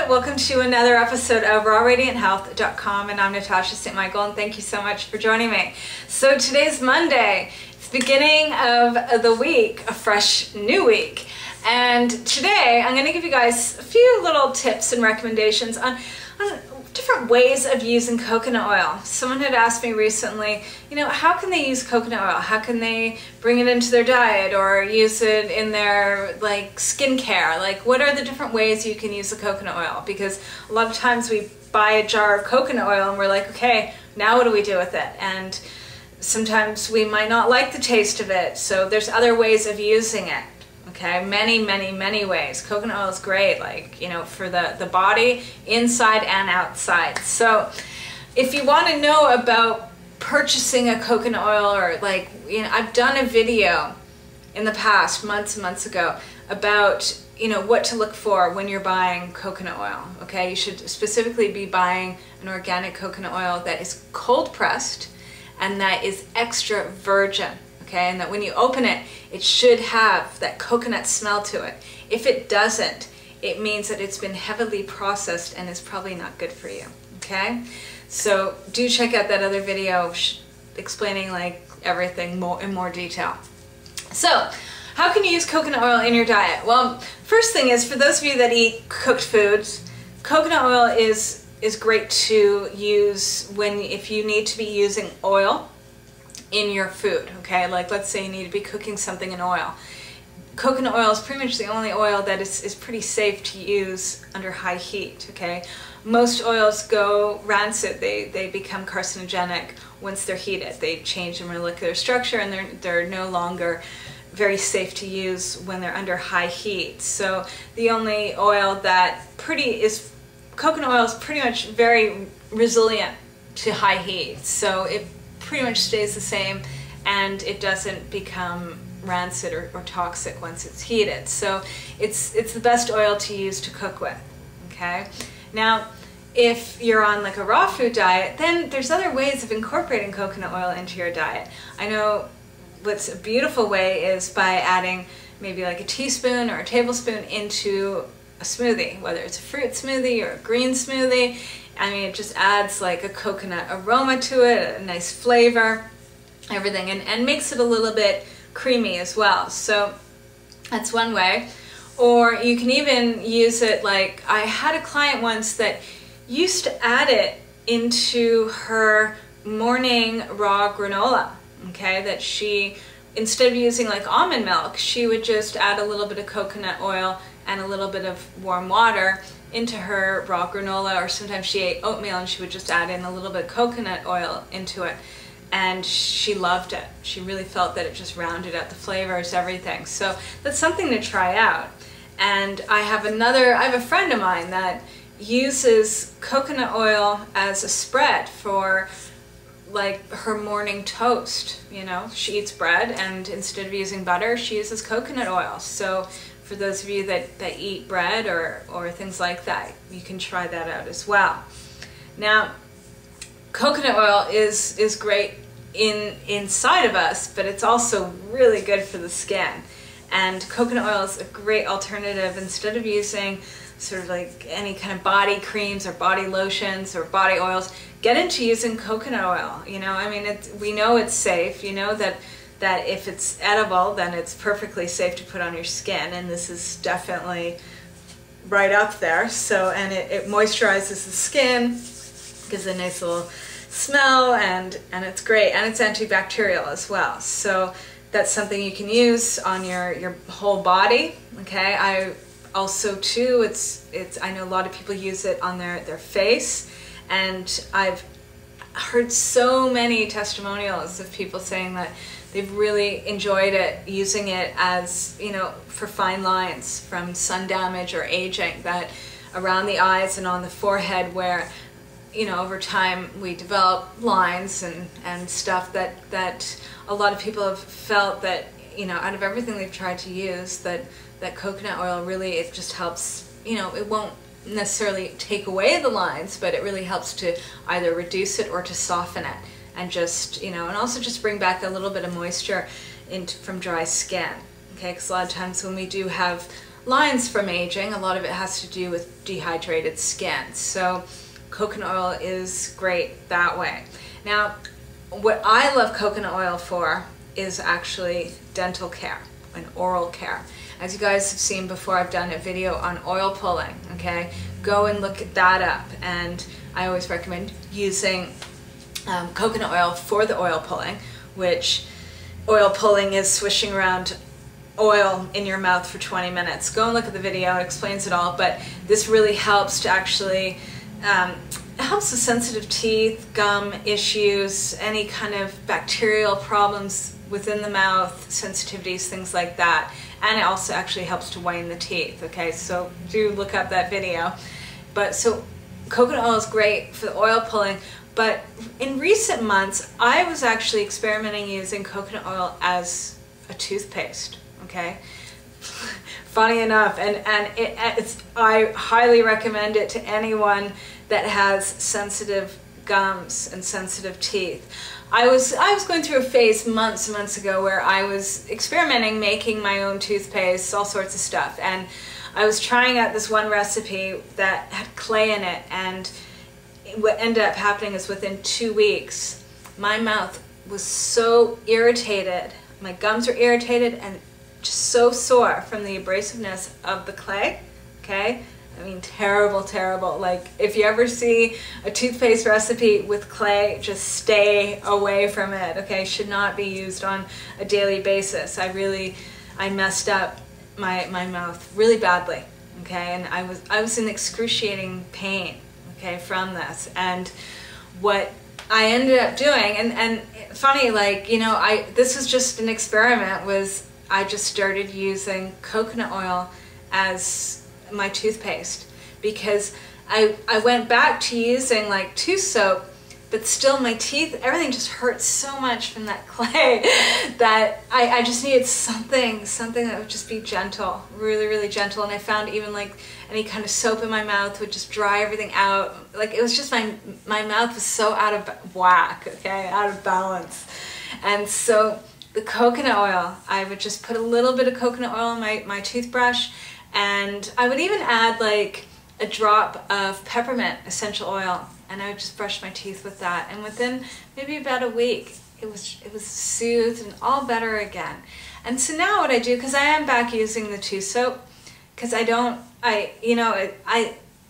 Welcome to another episode of rawradianthealth.com, and I'm Natasha St. Michael, and thank you so much for joining me. So today's Monday. It's the beginning of the week, a fresh new week. And today I'm going to give you guys a few little tips and recommendations on different ways of using coconut oil. Someone had asked me recently, how can they use coconut oil? How can they bring it into their diet or use it in their skincare? What are the different ways you can use the coconut oil? Because a lot of times we buy a jar of coconut oil and we're like, okay, now what do we do with it? And sometimes we might not like the taste of it, so there's other ways of using it. Okay, many ways. Coconut oil is great, for the body, inside and outside. So if you want to know about purchasing a coconut oil, or I've done a video in the past, months and months ago, about what to look for when you're buying coconut oil. Okay, you should specifically be buying an organic coconut oil that is cold pressed and that is extra virgin. Okay, and that when you open it, it should have that coconut smell to it. If it doesn't, it means that it's been heavily processed and is probably not good for you. Okay, so do check out that other video explaining everything in more detail. So how can you use coconut oil in your diet? Well, first thing is, for those of you that eat cooked foods, coconut oil is great to use if you need to be using oil in your food. Okay, let's say you need to be cooking something in oil. Coconut oil is pretty much the only oil that is pretty safe to use under high heat. Okay, most oils go rancid. They become carcinogenic once they're heated. They change their molecular structure and they're no longer very safe to use when they're under high heat. So the only oil coconut oil is pretty much very resilient to high heat. So it pretty much stays the same and it doesn't become rancid or toxic once it's heated. So it's the best oil to use to cook with. Okay, now if you're on a raw food diet, then there's other ways of incorporating coconut oil into your diet. I know what's a beautiful way is by adding maybe a teaspoon or a tablespoon into a smoothie, whether it's a fruit smoothie or a green smoothie. I mean, it just adds a coconut aroma to it, a nice flavor, everything, and makes it a little bit creamy as well. So that's one way. Or you can even use it I had a client once that used to add it into her morning raw granola. Okay, that she, instead of using almond milk, she would just add a little bit of coconut oil and a little bit of warm water into her raw granola, or sometimes she ate oatmeal and she would just add in a little bit of coconut oil into it, and she loved it. She really felt that it just rounded out the flavors, everything. So that's something to try out. And I have a friend of mine that uses coconut oil as a spread for her morning toast. She eats bread, and instead of using butter, she uses coconut oil. So for those of you that eat bread or things like that, you can try that out as well. Now, coconut oil is great inside of us, but it's also really good for the skin. And coconut oil is a great alternative. Instead of using sort of any kind of body creams or body lotions or body oils, get into using coconut oil. I mean, we know it's safe. That if it's edible, then it's perfectly safe to put on your skin, and this is definitely right up there. So, and it moisturizes the skin, gives a nice little smell, and it's great, and it's antibacterial as well. So that's something you can use on your whole body. Okay, I also too, I know a lot of people use it on their face, and I've heard so many testimonials of people saying that they've really enjoyed it, using it as, for fine lines from sun damage or aging, that around the eyes and on the forehead where, over time we develop lines and stuff that a lot of people have felt that, out of everything they've tried to use, that coconut oil really, it just helps, it won't necessarily take away the lines, but it really helps to either reduce it or to soften it, and just, and also just bring back a little bit of moisture from dry skin. Okay, because a lot of times when we do have lines from aging. A lot of it has to do with dehydrated skin. So coconut oil is great that way. Now, what I love coconut oil for is actually dental care and oral care. As you guys have seen before, I've done a video on oil pulling, okay? Go and look that up. And I always recommend using coconut oil for the oil pulling, which oil pulling is swishing around oil in your mouth for 20 minutes. Go and look at the video, it explains it all, but this really helps to actually, it helps with sensitive teeth, gum issues, any kind of bacterial problems within the mouth, sensitivities, things like that. And it also actually helps to whiten the teeth, okay? So do look up that video. But so coconut oil is great for the oil pulling, but in recent months, I was actually experimenting using coconut oil as a toothpaste, okay? Funny enough, and I highly recommend it to anyone that has sensitive gums and sensitive teeth. I was going through a phase months and months ago where I was experimenting, making my own toothpaste, all sorts of stuff, and I was trying out this one recipe that had clay in it, and what ended up happening is within 2 weeks, my mouth was so irritated, my gums were irritated and just so sore from the abrasiveness of the clay, okay? I mean, terrible, terrible. Like, if you ever see a toothpaste recipe with clay, just stay away from it, okay? Should not be used on a daily basis. I messed up my mouth really badly, okay? And I was in excruciating pain, okay, from this. And what I ended up doing, and funny, like, you know, this was just an experiment, was I just started using coconut oil as my toothpaste, because I went back to using like tooth soap, but still my teeth, everything just hurt so much from that clay that I just needed something that would just be gentle, really, really gentle. And I found even like any kind of soap in my mouth would just dry everything out. Like, it was just my mouth was so out of whack, okay, out of balance. And so the coconut oil, I would just put a little bit of coconut oil in my toothbrush, and I would even add like a drop of peppermint essential oil, and I would just brush my teeth with that. And within maybe about a week, it was soothed and all better again. And so now what I do, because I am back using the tooth soap, because I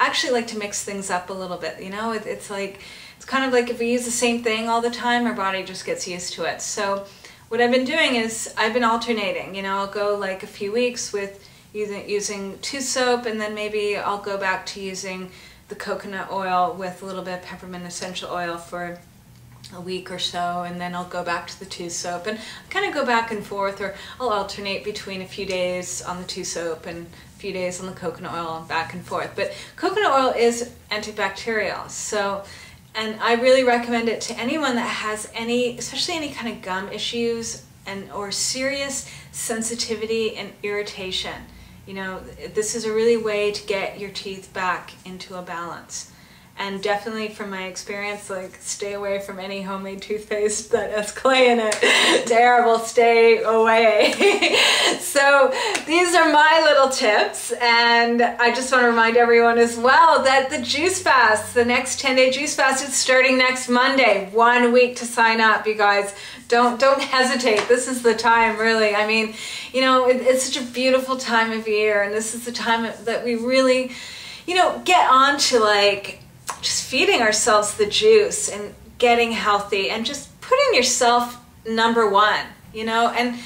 actually like to mix things up a little bit, you know? It's kind of like if we use the same thing all the time, our body just gets used to it. So what I've been doing is I've been alternating, you know, I'll go like a few weeks with using tooth soap, and then maybe I'll go back to using the coconut oil with a little bit of peppermint essential oil for a week or so, and then I'll go back to the tooth soap, and kind of go back and forth, or I'll alternate between a few days on the tooth soap and a few days on the coconut oil, and back and forth. But coconut oil is antibacterial, so, and I really recommend it to anyone that has especially any kind of gum issues or serious sensitivity and irritation. You know, this is a really way to get your teeth back into a balance. And definitely from my experience, like, stay away from any homemade toothpaste that has clay in it. Terrible, stay away. So these are my little tips, and I just want to remind everyone as well that the juice fast, the next 10-day juice fast, is starting next Monday. 1 week to sign up, you guys. Don't hesitate. This is the time, really. I mean, you know, it's such a beautiful time of year, and this is the time that we really, you know, get on to like just feeding ourselves the juice and getting healthy and just putting yourself #1, you know, and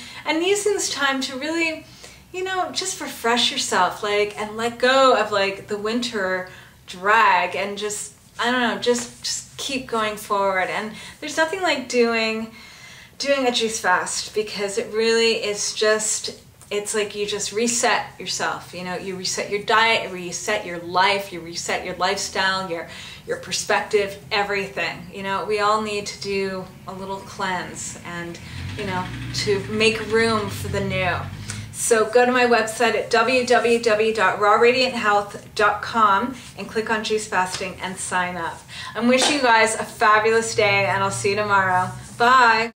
using this time to really, you know, just refresh yourself, like, and let go of like the winter drag, and just, I don't know, just keep going forward. And there's nothing like doing a juice fast, because it really is just, it's like you just reset yourself, you know, you reset your diet, you reset your life, you reset your lifestyle, your perspective, everything. You know, we all need to do a little cleanse, and, you know, to make room for the new. So go to my website at www.rawradianthealth.com and click on juice fasting and sign up. I'm wishing you guys a fabulous day, and I'll see you tomorrow. Bye.